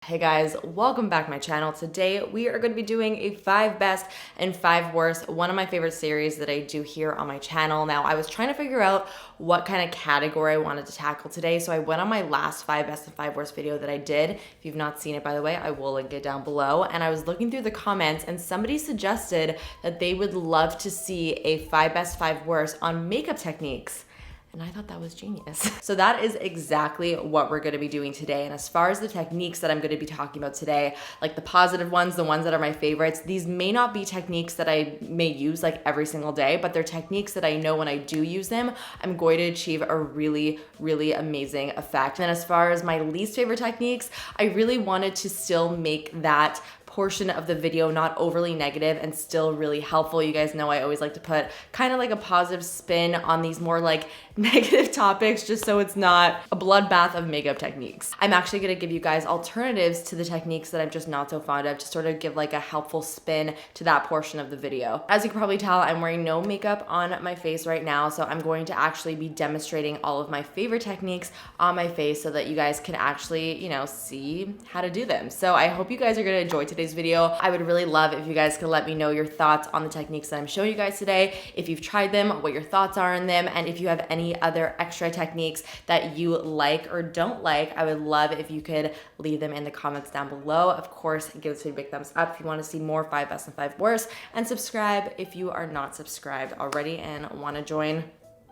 Hey guys, welcome back to my channel. Today we are going to be doing a 5 best and 5 worst, one of my favorite series that I do here on my channel. Now I was trying to figure out what kind of category I wanted to tackle today, so I went on my last 5 best and 5 worst video that I did. If you've not seen it, by the way, I will link it down below. And I was looking through the comments and somebody suggested that they would love to see a 5 best, 5 worst on makeup techniques. And I thought that was genius. So that is exactly what we're gonna be doing today. And as far as the techniques that I'm gonna be talking about today, like the positive ones, the ones that are my favorites, these may not be techniques that I may use like every single day, but they're techniques that I know when I do use them, I'm going to achieve a really, really amazing effect. And as far as my least favorite techniques, I really wanted to still make that portion of the video not overly negative and still really helpful. You guys know I always like to put kind of like a positive spin on these more like negative topics, just so it's not a bloodbath of makeup techniques. I'm actually gonna give you guys alternatives to the techniques that I'm just not so fond of to sort of give like a helpful spin to that portion of the video. As you can probably tell, I'm wearing no makeup on my face right now, so I'm going to actually be demonstrating all of my favorite techniques on my face so that you guys can actually, you know, see how to do them. So I hope you guys are gonna enjoy today's video. I would really love if you guys could let me know your thoughts on the techniques that I'm showing you guys today, if you've tried them, what your thoughts are on them, and if you have any other extra techniques that you like or don't like. I would love if you could leave them in the comments down below. Of course, give this video a big thumbs up if you want to see more 5 best and 5 worst, and subscribe if you are not subscribed already and want to join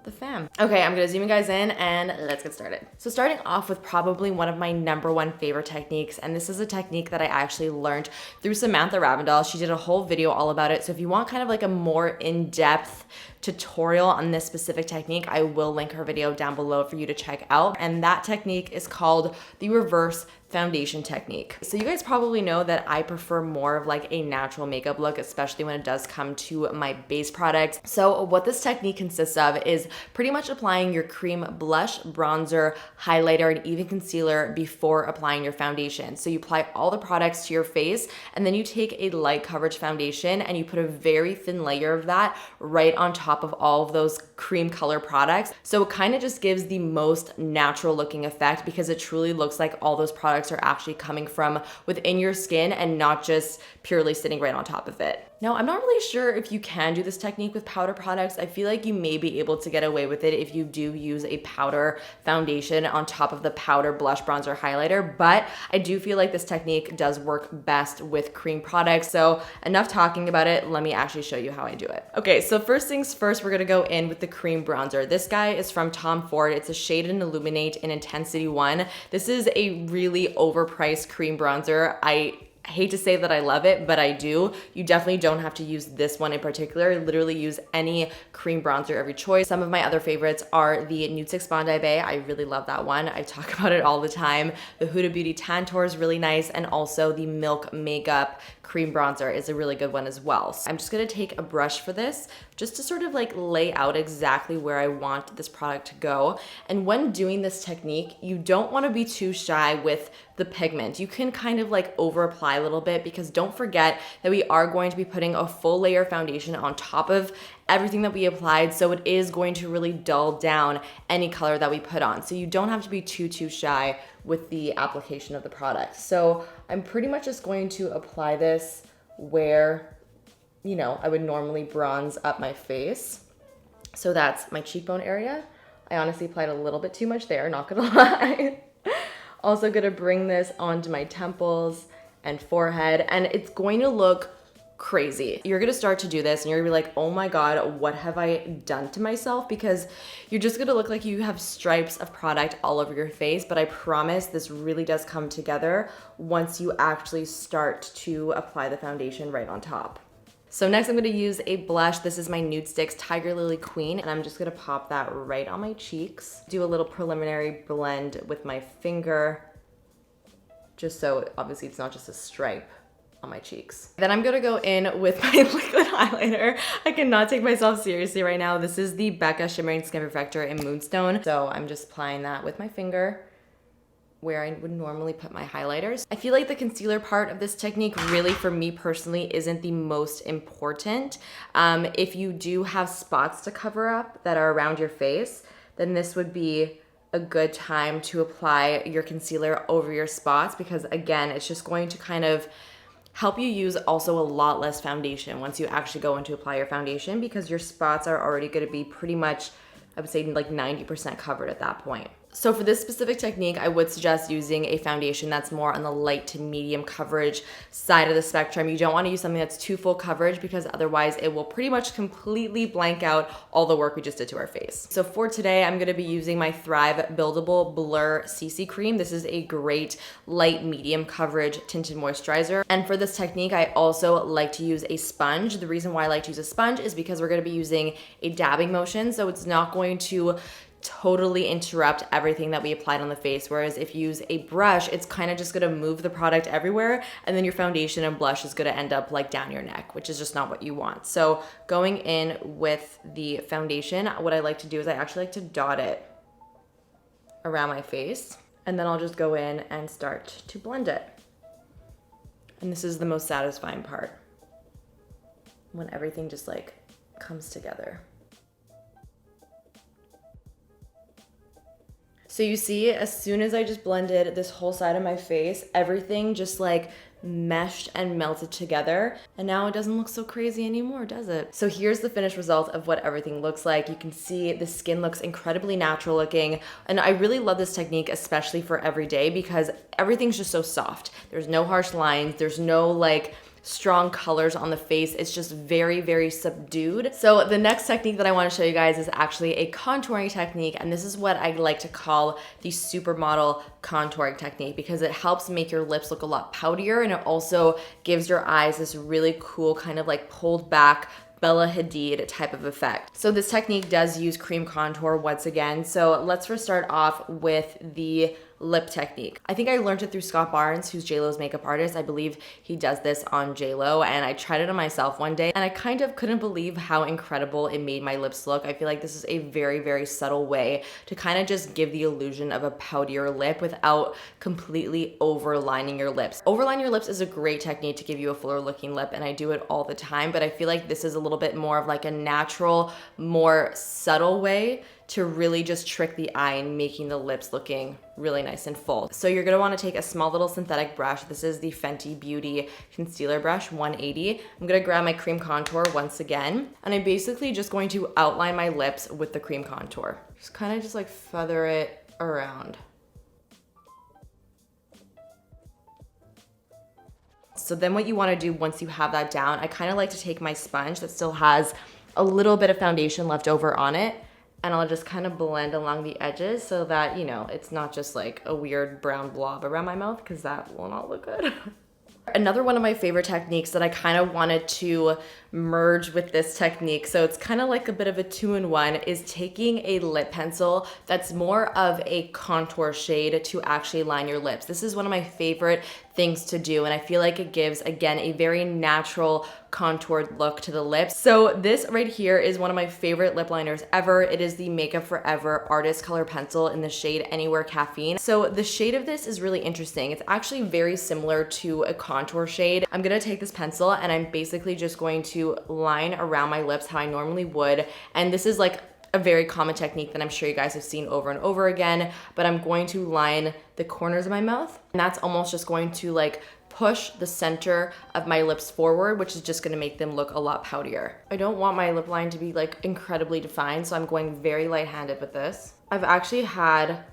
the fam. Okay, I'm gonna zoom you guys in and let's get started. So starting off with probably one of my #1 favorite techniques, and this is a technique that I actually learned through Samantha Ravindal. She did a whole video all about it. So if you want kind of like a more in-depth tutorial on this specific technique, I will link her video down below for you to check out. And that technique is called the reverse foundation technique. So you guys probably know that I prefer more of like a natural makeup look, especially when it does come to my base products. So what this technique consists of is pretty much applying your cream blush, bronzer, highlighter, and even concealer before applying your foundation. So you apply all the products to your face, and then you take a light coverage foundation and you put a very thin layer of that right on top of all of those cream color products. So it kind of just gives the most natural looking effect because it truly looks like all those products are actually coming from within your skin and not just purely sitting right on top of it. Now, I'm not really sure if you can do this technique with powder products. I feel like you may be able to get away with it if you do use a powder foundation on top of the powder blush, bronzer, highlighter, but I do feel like this technique does work best with cream products. So enough talking about it, let me actually show you how I do it. Okay, so first things first, we're gonna go in with the cream bronzer. This guy is from Tom Ford. It's a Shade and Illuminate in Intensity 1. This is a really overpriced cream bronzer. I hate to say that I love it, but I do. You definitely don't have to use this one in particular. Literally use any cream bronzer of your choice. Some of my other favorites are the Nude 6 Bondi Bay. I really love that one. I talk about it all the time. The Huda Beauty Tantour is really nice, and also the Milk Makeup cream bronzer is a really good one as well. So I'm just gonna take a brush for this just to sort of like lay out exactly where I want this product to go. And when doing this technique, you don't wanna be too shy with the pigment. You can kind of like over apply a little bit because don't forget that we are going to be putting a full layer of foundation on top of everything that we applied, so it is going to really dull down any color that we put on. So you don't have to be too shy with the application of the product. So I'm pretty much just going to apply this where, you know, I would normally bronze up my face. So that's my cheekbone area. I honestly applied a little bit too much there, not gonna lie. Also gonna bring this onto my temples and forehead, and it's going to look crazy. You're gonna start to do this and you're gonna be like, oh my God, what have I done to myself? Because you're just gonna look like you have stripes of product all over your face, but I promise this really does come together once you actually start to apply the foundation right on top. So next I'm gonna use a blush. This is my Nude Sticks Tiger Lily Queen, and I'm just gonna pop that right on my cheeks. Do a little preliminary blend with my finger, just so obviously it's not just a stripe on my cheeks. Then I'm gonna go in with my liquid highlighter. I cannot take myself seriously right now. This is the Becca Shimmering Skin Perfector in Moonstone. So I'm just applying that with my finger where I would normally put my highlighters. I feel like the concealer part of this technique really, for me personally, isn't the most important. If you do have spots to cover up that are around your face, then this would be a good time to apply your concealer over your spots, because again, it's just going to kind of help you use also a lot less foundation once you actually go in to apply your foundation, because your spots are already going to be pretty much, I would say, like 90% covered at that point. So for this specific technique, I would suggest using a foundation that's more on the light to medium coverage side of the spectrum. You don't want to use something that's too full coverage, because otherwise it will pretty much completely blank out all the work we just did to our face. So for today, I'm going to be using my Thrive Buildable Blur CC Cream. This is a great light medium coverage tinted moisturizer. And for this technique, I also like to use a sponge. The reason why I like to use a sponge is because we're going to be using a dabbing motion, so it's not going to totally interrupt everything that we applied on the face. Whereas if you use a brush, it's kind of just gonna move the product everywhere, and then your foundation and blush is gonna end up like down your neck, which is just not what you want. So going in with the foundation, what I like to do is I actually like to dot it around my face, and then I'll just go in and start to blend it. And this is the most satisfying part, when everything just like comes together. So you see, as soon as I just blended this whole side of my face, everything just like meshed and melted together. And now it doesn't look so crazy anymore, does it? So here's the finished result of what everything looks like. You can see the skin looks incredibly natural looking. And I really love this technique, especially for every day, because everything's just so soft. There's no harsh lines. There's no like strong colors on the face. It's just very, very subdued. So the next technique that I want to show you guys is actually a contouring technique, and this is what I like to call the supermodel contouring technique, because it helps make your lips look a lot poutier, and it also gives your eyes this really cool kind of like pulled back Bella Hadid type of effect. So this technique does use cream contour once again. So let's first start off with the lip technique. I think I learned it through Scott Barnes, who's JLo's makeup artist. I believe he does this on JLo, and I tried it on myself one day, and I kind of couldn't believe how incredible it made my lips look. I feel like this is a very, very subtle way to kind of just give the illusion of a poutier lip without completely overlining your lips. Overline your lips is a great technique to give you a fuller looking lip, and I do it all the time, but I feel like this is a little bit more of like a natural, more subtle way to really just trick the eye in making the lips looking really nice and full. So you're gonna wanna take a small little synthetic brush. This is the Fenty Beauty Concealer Brush 180. I'm gonna grab my cream contour once again, and I'm basically just going to outline my lips with the cream contour. Just kind of just like feather it around. So then what you wanna do once you have that down, I kind of like to take my sponge that still has a little bit of foundation left over on it, and I'll just kind of blend along the edges so that, you know, it's not just like a weird brown blob around my mouth, because that will not look good. Another one of my favorite techniques that I kind of wanted to merge with this technique, so it's kind of like a bit of a two-in-one, is taking a lip pencil that's more of a contour shade to actually line your lips. This is one of my favorite things to do, and I feel like it gives, again, a very natural contoured look to the lips. So this right here is one of my favorite lip liners ever. It is the Makeup Forever Artist Color Pencil in the shade Anywhere Caffeine. So the shade of this is really interesting. It's actually very similar to a contour shade. I'm gonna take this pencil and I'm basically just going to line around my lips how I normally would. And this is like a very common technique that I'm sure you guys have seen over and over again, but I'm going to line the corners of my mouth, and that's almost just going to like push the center of my lips forward, which is just gonna make them look a lot poutier. I don't want my lip line to be like incredibly defined, so I'm going very light-handed with this. I've actually had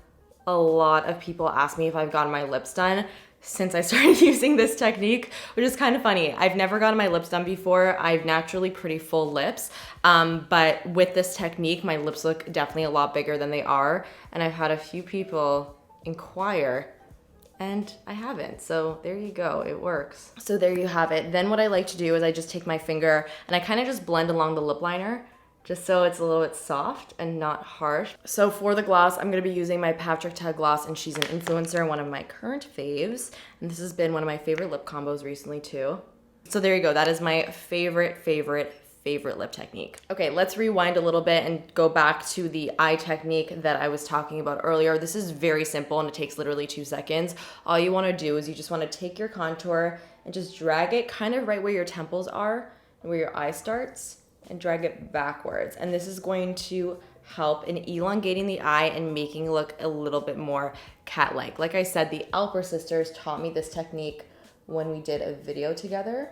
a lot of people ask me if I've gotten my lips done since I started using this technique, which is kind of funny. I've never gotten my lips done before. I have naturally pretty full lips, but with this technique, my lips look definitely a lot bigger than they are, and I've had a few people inquire, and I haven't. So there you go, it works. So there you have it. Then what I like to do is I just take my finger and I kind of just blend along the lip liner, just so it's a little bit soft and not harsh. So for the gloss, I'm gonna be using my Patrick Ta gloss, and she's an influencer, one of my current faves. And this has been one of my favorite lip combos recently too. So there you go, that is my favorite lip technique. Okay, let's rewind a little bit and go back to the eye technique that I was talking about earlier. This is very simple and it takes literally 2 seconds. All you wanna do is you just wanna take your contour and just drag it kind of right where your temples are and where your eye starts, and drag it backwards. And this is going to help in elongating the eye and making it look a little bit more cat-like. Like I said, the Alper sisters taught me this technique when we did a video together,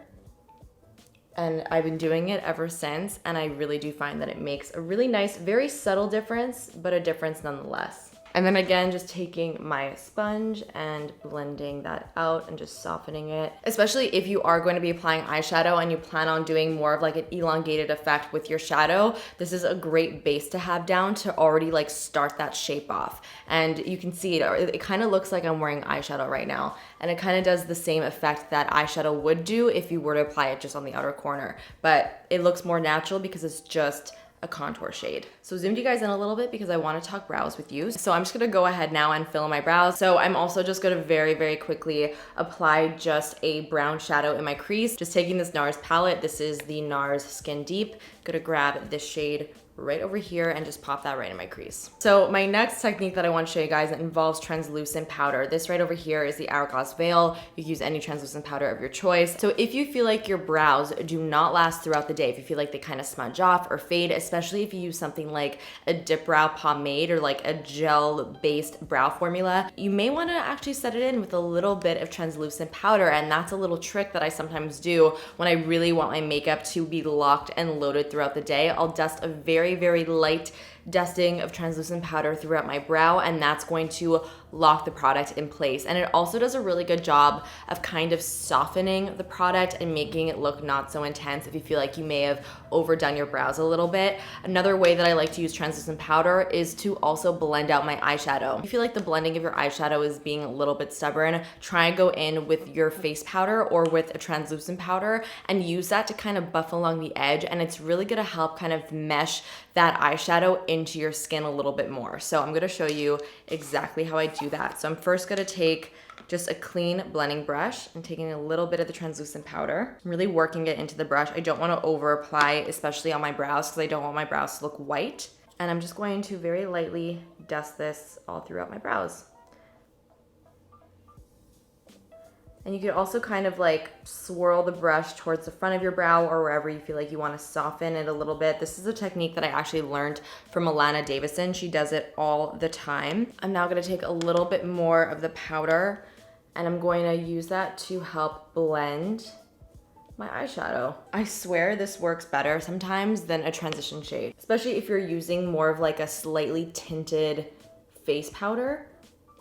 and I've been doing it ever since, and I really do find that it makes a really nice, very subtle difference, but a difference nonetheless. And then again, just taking my sponge and blending that out and just softening it. Especially if you are going to be applying eyeshadow and you plan on doing more of like an elongated effect with your shadow, this is a great base to have down to already like start that shape off. And you can see it kind of looks like I'm wearing eyeshadow right now. And it kind of does the same effect that eyeshadow would do if you were to apply it just on the outer corner. But it looks more natural because it's just a contour shade. So zoomed you guys in a little bit because I want to talk brows with you. So I'm just gonna go ahead now and fill in my brows. So I'm also just gonna very, very quickly apply just a brown shadow in my crease. Just taking this NARS palette. This is the NARS Skin Deep. Gonna grab this shade right over here and just pop that right in my crease. So my next technique that I want to show you guys involves translucent powder. This right over here is the Hourglass Veil. You can use any translucent powder of your choice. So if you feel like your brows do not last throughout the day, if you feel like they kind of smudge off or fade, especially if you use something like a dip brow pomade or like a gel-based brow formula, you may want to actually set it in with a little bit of translucent powder. And that's a little trick that I sometimes do when I really want my makeup to be locked and loaded throughout the day. I'll dust a very, very light dusting of translucent powder throughout my brow, and that's going to lock the product in place. And it also does a really good job of kind of softening the product and making it look not so intense if you feel like you may have overdone your brows a little bit. Another way that I like to use translucent powder is to also blend out my eyeshadow. If you feel like the blending of your eyeshadow is being a little bit stubborn, try and go in with your face powder or with a translucent powder and use that to kind of buff along the edge, and it's really gonna help kind of mesh that eyeshadow into your skin a little bit more. So I'm gonna show you exactly how I do that. So I'm first gonna take just a clean blending brush and taking a little bit of the translucent powder. I'm really working it into the brush. I don't wanna over apply, especially on my brows, because I don't want my brows to look white. And I'm just going to very lightly dust this all throughout my brows. And you could also kind of like swirl the brush towards the front of your brow or wherever you feel like you want to soften it a little bit. This is a technique that I actually learned from Alana Davison. She does it all the time. I'm now going to take a little bit more of the powder and I'm going to use that to help blend my eyeshadow. I swear this works better sometimes than a transition shade, especially if you're using more of like a slightly tinted face powder.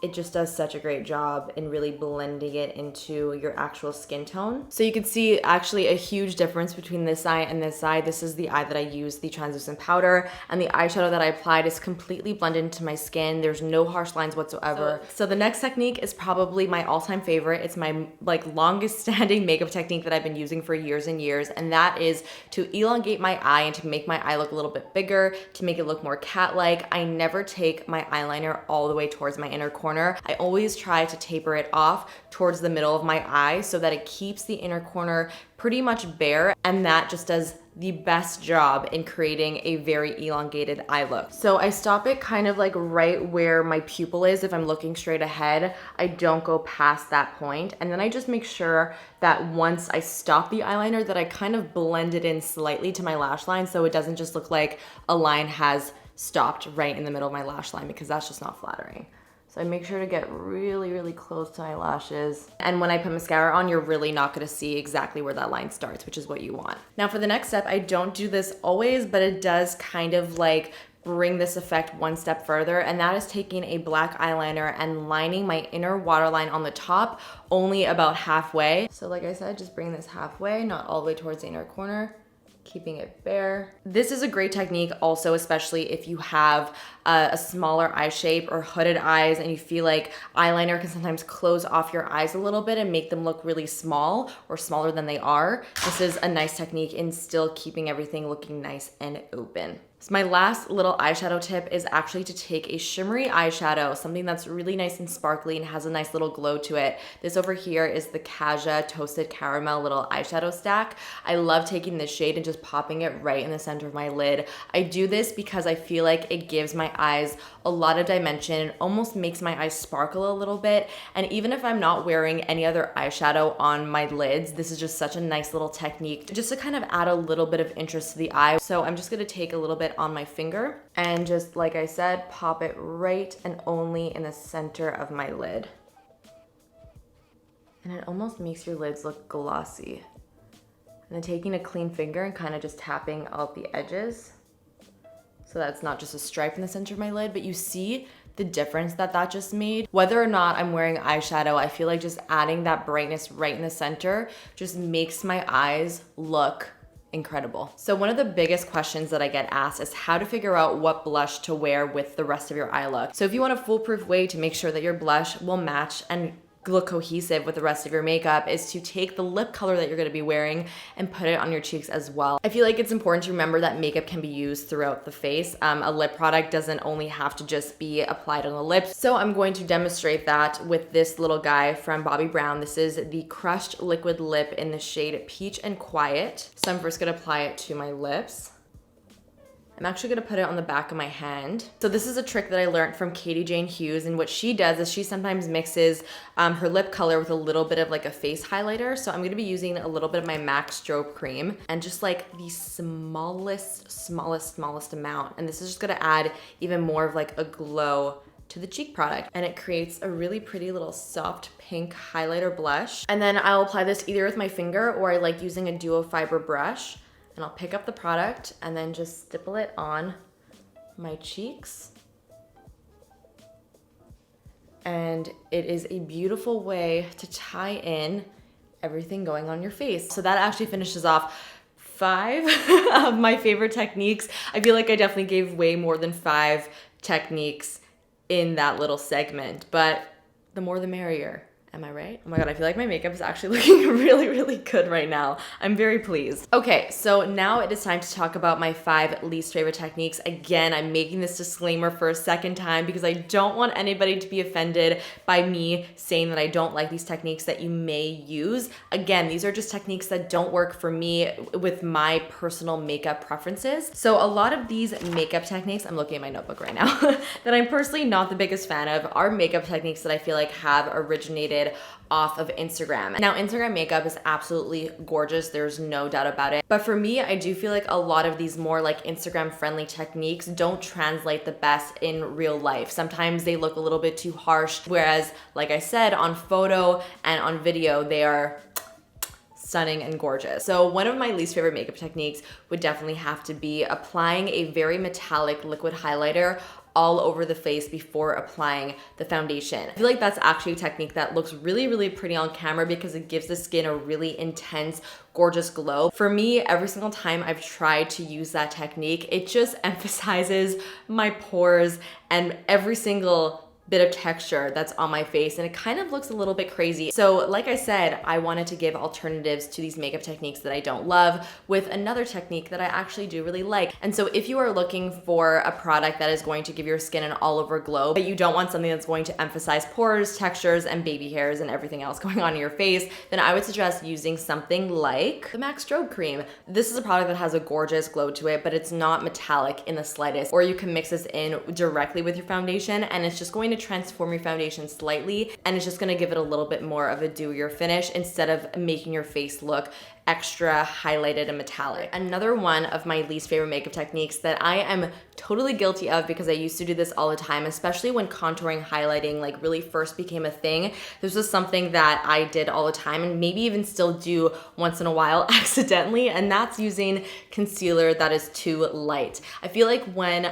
It just does such a great job in really blending it into your actual skin tone. So you can see actually a huge difference between this eye and this eye. This is the eye that I used the translucent powder, and the eyeshadow that I applied is completely blended into my skin. There's no harsh lines whatsoever. So the next technique is probably my all-time favorite. It's my like longest standing makeup technique that I've been using for years and years, and that is to elongate my eye and to make my eye look a little bit bigger, to make it look more cat-like. I never take my eyeliner all the way towards my inner corner. I always try to taper it off towards the middle of my eye so that it keeps the inner corner pretty much bare, and that just does the best job in creating a very elongated eye look. So I stop it kind of like right where my pupil is. If I'm looking straight ahead, I don't go past that point. And then I just make sure that once I stop the eyeliner that I kind of blend it in slightly to my lash line so it doesn't just look like a line has stopped right in the middle of my lash line, because that's just not flattering. So I make sure to get really, really close to my lashes. And when I put mascara on, you're really not gonna see exactly where that line starts, which is what you want. Now for the next step, I don't do this always, but it does kind of like bring this effect one step further, and that is taking a black eyeliner and lining my inner waterline on the top only about halfway. So like I said, just bring this halfway, not all the way towards the inner corner, keeping it bare. This is a great technique also, especially if you have a smaller eye shape or hooded eyes and you feel like eyeliner can sometimes close off your eyes a little bit and make them look really small or smaller than they are. This is a nice technique in still keeping everything looking nice and open. So my last little eyeshadow tip is actually to take a shimmery eyeshadow, something that's really nice and sparkly and has a nice little glow to it. This over here is the Kaja Toasted Caramel little eyeshadow stack. I love taking this shade and just popping it right in the center of my lid. I do this because I feel like it gives my eyes a lot of dimension, almost makes my eyes sparkle a little bit. And even if I'm not wearing any other eyeshadow on my lids, this is just such a nice little technique just to kind of add a little bit of interest to the eye. So I'm just gonna take a little bit it on my finger and just, like I said, pop it right and only in the center of my lid. And it almost makes your lids look glossy. And then taking a clean finger and kind of just tapping out the edges so that's not just a stripe in the center of my lid, but you see the difference that that just made. Whether or not I'm wearing eyeshadow, I feel like just adding that brightness right in the center just makes my eyes look incredible. So one of the biggest questions that I get asked is how to figure out what blush to wear with the rest of your eye look. So if you want a foolproof way to make sure that your blush will match and look cohesive with the rest of your makeup is to take the lip color that you're gonna be wearing and put it on your cheeks as well. I feel like it's important to remember that makeup can be used throughout the face. A lip product doesn't only have to just be applied on the lips. So I'm going to demonstrate that with this little guy from Bobbi Brown. This is the Crushed Liquid Lip in the shade Peach and Quiet. So I'm first gonna apply it to my lips. I'm actually gonna put it on the back of my hand. So this is a trick that I learned from Katie Jane Hughes, and what she does is she sometimes mixes her lip color with a little bit of like a face highlighter. So I'm gonna be using a little bit of my MAC Strobe Cream and just like the smallest amount. And this is just gonna add even more of like a glow to the cheek product, and it creates a really pretty little soft pink highlighter blush. And then I'll apply this either with my finger or I like using a duo fiber brush. And I'll pick up the product and then just stipple it on my cheeks. And it is a beautiful way to tie in everything going on your face. So that actually finishes off 5 of my favorite techniques. I feel like I definitely gave way more than 5 techniques in that little segment, but the more the merrier. Am I right? Oh my God, I feel like my makeup is actually looking really good right now. I'm very pleased. Okay, so now it is time to talk about my 5 least favorite techniques. Again, I'm making this disclaimer for a second time because I don't want anybody to be offended by me saying that I don't like these techniques that you may use. Again, these are just techniques that don't work for me with my personal makeup preferences. So a lot of these makeup techniques, I'm looking at my notebook right now, that I'm personally not the biggest fan of are makeup techniques that I feel like have originated off of Instagram. Now, Instagram makeup is absolutely gorgeous. There's no doubt about it. But for me, I do feel like a lot of these more like Instagram friendly techniques don't translate the best in real life. Sometimes they look a little bit too harsh. Whereas, like I said, on photo and on video, they are stunning and gorgeous. So one of my least favorite makeup techniques would definitely have to be applying a very metallic liquid highlighter all over the face before applying the foundation. I feel like that's actually a technique that looks really pretty on camera because it gives the skin a really intense, gorgeous glow. For me, every single time I've tried to use that technique, it just emphasizes my pores and every single bit of texture that's on my face, and it kind of looks a little bit crazy. So like I said, I wanted to give alternatives to these makeup techniques that I don't love with another technique that I actually do really like. And so if you are looking for a product that is going to give your skin an all over glow, but you don't want something that's going to emphasize pores, textures, and baby hairs and everything else going on in your face, then I would suggest using something like the MAC Strobe Cream. This is a product that has a gorgeous glow to it, but it's not metallic in the slightest. Or you can mix this in directly with your foundation and it's just going to transform your foundation slightly, and it's just gonna give it a little bit more of a dewier finish instead of making your face look extra highlighted and metallic. Another one of my least favorite makeup techniques that I am totally guilty of because I used to do this all the time, especially when contouring, highlighting like really first became a thing. This was something that I did all the time and maybe even still do once in a while accidentally, and that's using concealer that is too light. I feel like when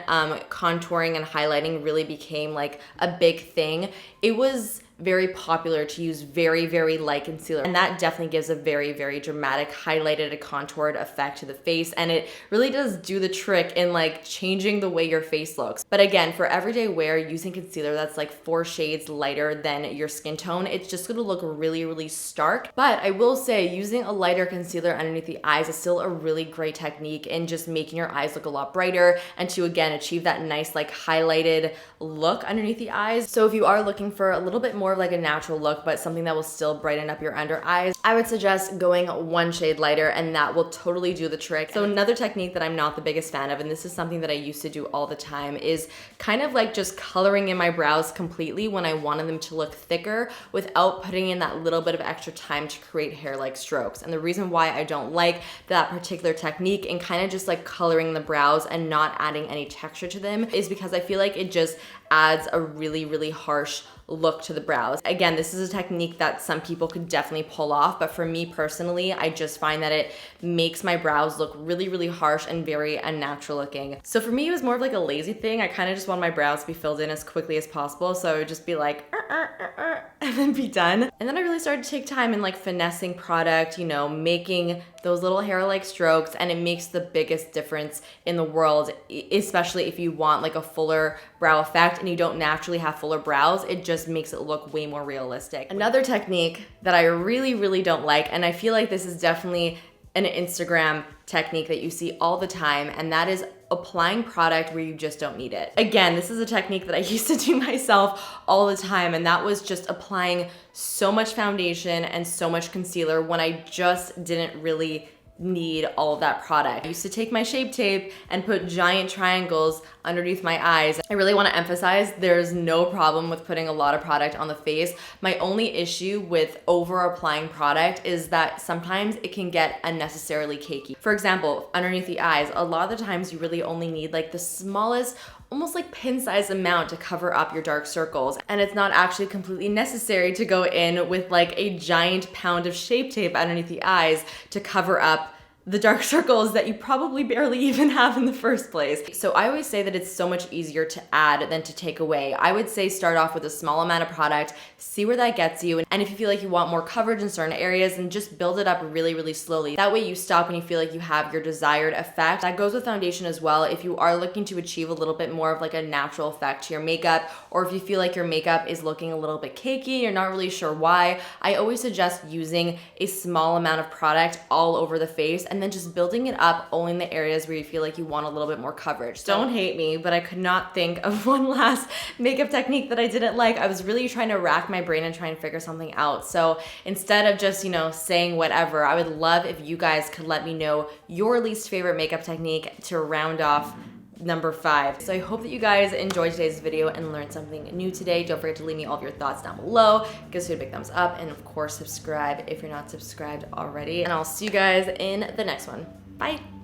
contouring and highlighting really became like a big thing, it was very popular to use very light concealer, and that definitely gives a very dramatic highlighted contoured effect to the face, and it really does do the trick in like changing the way your face looks. But again, for everyday wear, using concealer that's like 4 shades lighter than your skin tone, it's just gonna look really stark. But I will say using a lighter concealer underneath the eyes is still a really great technique in just making your eyes look a lot brighter and to again achieve that nice like highlighted look underneath the eyes. So if you are looking for a little bit more more of like a natural look, but something that will still brighten up your under eyes, I would suggest going one shade lighter, and that will totally do the trick. So another technique that I'm not the biggest fan of, and this is something that I used to do all the time, is kind of like just coloring in my brows completely when I wanted them to look thicker without putting in that little bit of extra time to create hair-like strokes. And the reason why I don't like that particular technique and kind of just like coloring the brows and not adding any texture to them is because I feel like it just adds a really, really harsh look to the brows. Again, this is a technique that some people could definitely pull off, but for me personally, I just find that it makes my brows look really, really harsh and very unnatural looking. So for me, it was more of like a lazy thing. I kind of just want my brows to be filled in as quickly as possible, so I would just be like, and then be done. And then I really started to take time in like finessing product, you know, making those little hair-like strokes, and it makes the biggest difference in the world, especially if you want like a fuller brow effect and you don't naturally have fuller brows. It just makes it look way more realistic. Another technique that I really, really don't like, and I feel like this is definitely an Instagram technique that you see all the time, and that is applying product where you just don't need it. Again, this is a technique that I used to do myself all the time, and that was just applying so much foundation and so much concealer when I just didn't really need all of that product. I used to take my Shape Tape and put giant triangles underneath my eyes. I really want to emphasize there's no problem with putting a lot of product on the face. My only issue with over applying product is that sometimes it can get unnecessarily cakey. For example, underneath the eyes, a lot of the times you really only need like the smallest, almost like pin-sized amount to cover up your dark circles. And it's not actually completely necessary to go in with like a giant pound of Shape Tape underneath the eyes to cover up the dark circles that you probably barely even have in the first place. So I always say that it's so much easier to add than to take away. I would say start off with a small amount of product, see where that gets you, and if you feel like you want more coverage in certain areas, then just build it up really, really slowly. That way you stop when you feel like you have your desired effect. That goes with foundation as well. If you are looking to achieve a little bit more of like a natural effect to your makeup, or if you feel like your makeup is looking a little bit cakey, you're not really sure why, I always suggest using a small amount of product all over the face, and then just building it up only in the areas where you feel like you want a little bit more coverage. Don't hate me, but I could not think of one last makeup technique that I didn't like. I was really trying to rack my brain and try and figure something out. So instead of just, you know, saying whatever, I would love if you guys could let me know your least favorite makeup technique to round off number 5. So I hope that you guys enjoyed today's video and learned something new today. Don't forget to leave me all of your thoughts down below. Give us a big thumbs up, and of course subscribe if you're not subscribed already. And I'll see you guys in the next one. Bye.